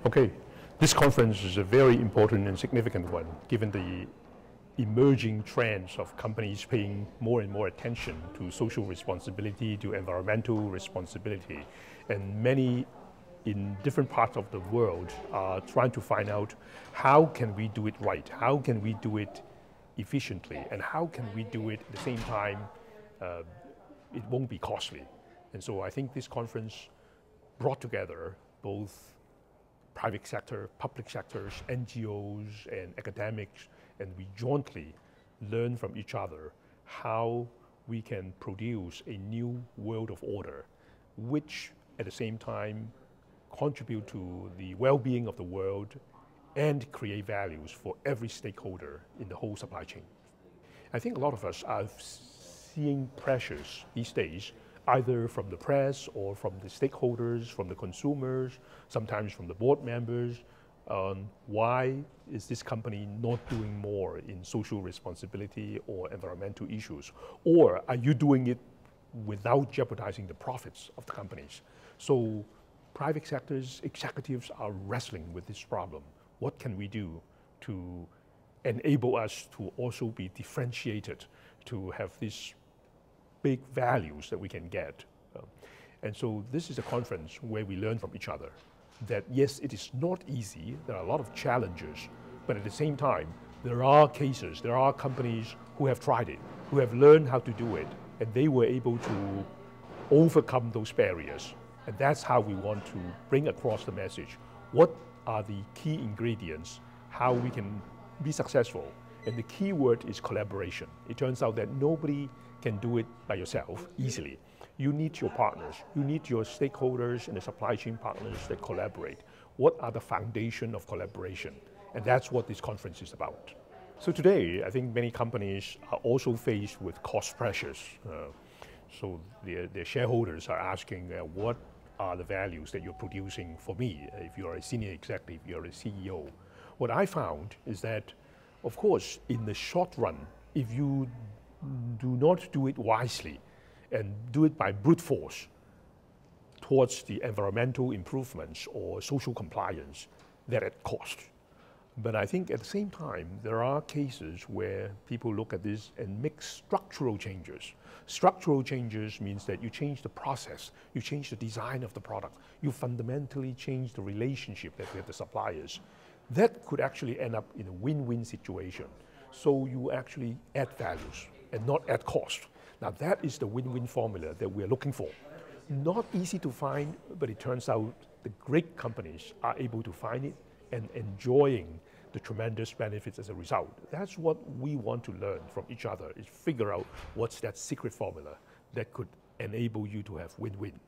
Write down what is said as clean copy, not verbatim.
Okay, this conference is a very important and significant one, given the emerging trends of companies paying more and more attention to social responsibility, to environmental responsibility, and many in different parts of the world are trying to find out how can we do it right, how can we do it efficiently, and how can we do it at the same time it won't be costly. And so I think this conference brought together both private sector, public sectors, NGOs, and academics, and we jointly learn from each other how we can produce a new world of order, which at the same time contribute to the well-being of the world and create values for every stakeholder in the whole supply chain. I think a lot of us are seeing pressures these days either from the press or from the stakeholders, from the consumers, sometimes from the board members, on why is this company not doing more in social responsibility or environmental issues? Or are you doing it without jeopardizing the profits of the companies? So private sectors, executives are wrestling with this problem. What can we do to enable us to also be differentiated, to have these big values that we can get. And so this is a conference where we learn from each other that yes, it is not easy, there are a lot of challenges, but at the same time, there are cases, there are companies who have tried it, who have learned how to do it, and they were able to overcome those barriers. And that's how we want to bring across the message. What are the key ingredients, how we can be successful? And the key word is collaboration. It turns out that nobody can do it by yourself easily. You need your partners, you need your stakeholders and the supply chain partners that collaborate. What are the foundation of collaboration? And that's what this conference is about. So today, I think many companies are also faced with cost pressures. So their shareholders are asking, what are the values that you're producing for me? If you're a senior executive, you're a CEO. What I found is that, of course, in the short run, if you do not do it wisely and do it by brute force towards the environmental improvements or social compliance, that at cost. But I think at the same time, there are cases where people look at this and make structural changes. Structural changes means that you change the process, you change the design of the product, you fundamentally change the relationship that we have with the suppliers. That could actually end up in a win-win situation. So you actually add values and not add cost. Now that is the win-win formula that we're looking for. Not easy to find, but it turns out the great companies are able to find it and enjoying the tremendous benefits as a result. That's what we want to learn from each other, is figure out what's that secret formula that could enable you to have win-win.